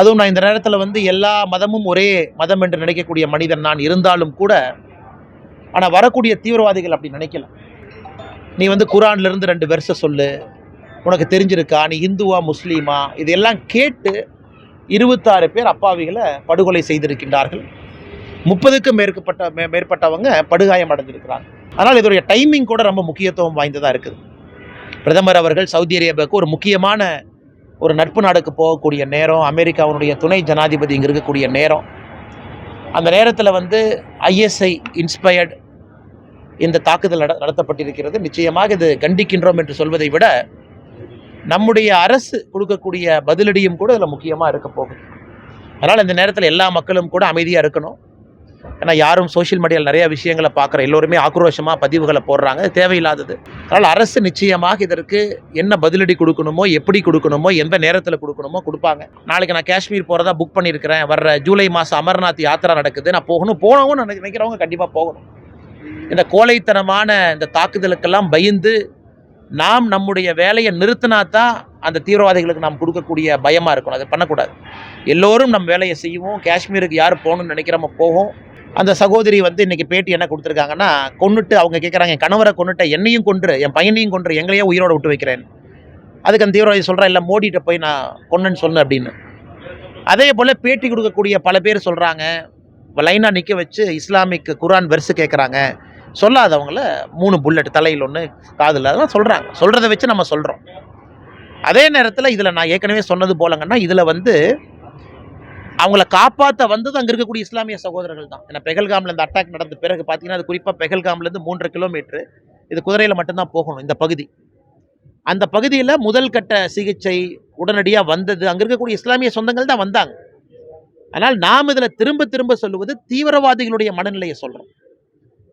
அதுவும் நான் இந்த நேரத்தில் எல்லா மதமும் ஒரே மதம் என்று நினைக்கக்கூடிய மனிதன் நான் இருந்தாலும் கூட, ஆனால் வரக்கூடிய தீவிரவாதிகள் அப்படி நினைக்கல. நீ குரான்ல இருந்து 2 வெர்ஸை சொல்லு, உனக்கு தெரிஞ்சிருக்கா, நீ இந்துவா முஸ்லீமா, இதெல்லாம் கேட்டு 26 பேர் அப்பாவிகளை படுகொலை செய்திருக்கின்றார்கள். 30க்கும் மேற்பட்டவங்க படுகாயம் அடைஞ்சிருக்கிறாங்க. அதனால் இதோடைய டைமிங் கூட ரொம்ப முக்கியத்துவம் வாய்ந்ததாக இருக்குது. பிரதமர் அவர்கள் சவுதி அரேபியாவுக்கு ஒரு முக்கியமான ஒரு நட்பு நாடுக்கு போகக்கூடிய நேரம், அமெரிக்காவுடைய துணை ஜனாதிபதி இங்கே இருக்கக்கூடிய நேரம். அந்த நேரத்தில் ஐஎஸ்ஐ இன்ஸ்பயர்டு இந்த தாக்குதல் நடத்தப்பட்டிருக்கிறது. நிச்சயமாக இது கண்டிக்கின்றோம் என்று சொல்வதை விட நம்முடைய அரசு கொடுக்கக்கூடிய பதிலடியும் கூட இதில் முக்கியமாக இருக்க போகுது. அதனால் இந்த நேரத்தில் எல்லா மக்களும் கூட அமைதியாக இருக்கணும். ஏன்னா யாரும் சோஷியல் மீடியாவில் நிறைய விஷயங்களை பார்க்குற எல்லோருமே ஆக்ரோஷமாக பதிவுகளை போடுறாங்க, தேவையில்லாதது. அதனால் அரசு நிச்சயமாக இதற்கு என்ன பதிலடி கொடுக்கணுமோ, எப்படி கொடுக்கணுமோ, எந்த நேரத்தில் கொடுக்கணுமோ கொடுப்பாங்க. நாளைக்கு நான் காஷ்மீர் போகிறதா புக் பண்ணியிருக்கிறேன், வர்ற ஜூலை மாதம் அமர்நாத் யாத்திரா நடக்குது, நான் போகணும்னு நினைக்கிறவங்க கண்டிப்பாக போகணும். இந்த கோழைத்தனமான இந்த தாக்குதலுக்கெல்லாம் பயந்து நாம் நம்முடைய வேலையை நிறுத்தினா தான் அந்த தீவிரவாதிகளுக்கு நாம் கொடுக்கக்கூடிய பயமாக இருக்கணும். அதை பண்ணக்கூடாது. எல்லோரும் நம்ம வேலையை செய்வோம். காஷ்மீருக்கு யார் போகணும்னு நினைக்கிறோமோ போகும். அந்த சகோதரி இன்றைக்கி பேட்டி என்ன கொடுத்துருக்காங்கன்னா, கொன்னுட்டு அவங்க கேட்குறாங்க, என் கணவரை கொன்னுட்ட, என்னையும் கொன்று, என் பையனையும் கொன்று, எங்களையே உயிரோட விட்டு வைக்கிறேன். அதுக்கு அந்த தீவிரவாதி சொல்கிறா, இல்லை மோடிகிட்ட போய் நான் கொன்னேன்னு சொன்னேன் அப்படின்னு. அதே போல் பேட்டி கொடுக்கக்கூடிய பல பேர் சொல்கிறாங்க, லைனாக நிற்க வச்சு இஸ்லாமிக் குரான் வெர்ஸு கேட்குறாங்க. சொல்லாதவங்கள 3 புல்லட் தலையில் 1 காதில், அதெல்லாம் சொல்கிறாங்க. சொல்கிறத வச்சு நம்ம சொல்கிறோம். அதே நேரத்தில் இதில் நான் ஏற்கனவே சொன்னது போலங்கன்னா, இதில் அவங்கள காப்பாற்ற வந்தது அங்கே இருக்கக்கூடிய இஸ்லாமிய சகோதரர்கள் தான். ஏன்னா பெஹல்காமில் இந்த அட்டாக் நடந்த பிறகு பார்த்தீங்கன்னா, அது குறிப்பாக பெஹல்காம்லேருந்து 3 கிலோமீட்டரு, இது குதிரையில் மட்டும்தான் போகணும் இந்த பகுதி. அந்த பகுதியில் முதல் கட்ட சிகிச்சை உடனடியாக வந்தது அங்கே இருக்கக்கூடிய இஸ்லாமிய சொந்தங்கள் தான் வந்தாங்க. ஆனால் நாம் இதில் திரும்ப திரும்ப சொல்லுவது தீவிரவாதிகளுடைய மனநிலையை சொல்கிறோம்.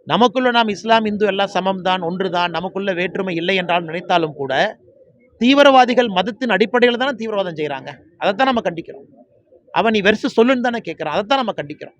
நமக்குள்ள நாம் இஸ்லாம் இந்து எல்லாம் சமம் தான், ஒன்று தான், நமக்குள்ள வேற்றுமை இல்லை என்றால் நினைத்தாலும் கூட தீவிரவாதிகள் மதத்தின் அடிப்படையில் தானே தீவிரவாதம் செய்கிறாங்க. அதைத்தான் நம்ம கண்டிக்கிறோம். அவன் நீ வெர்சு சொல்லுன்னு தானே கேட்குறான், அதைத்தான் நம்ம கண்டிக்கிறோம்.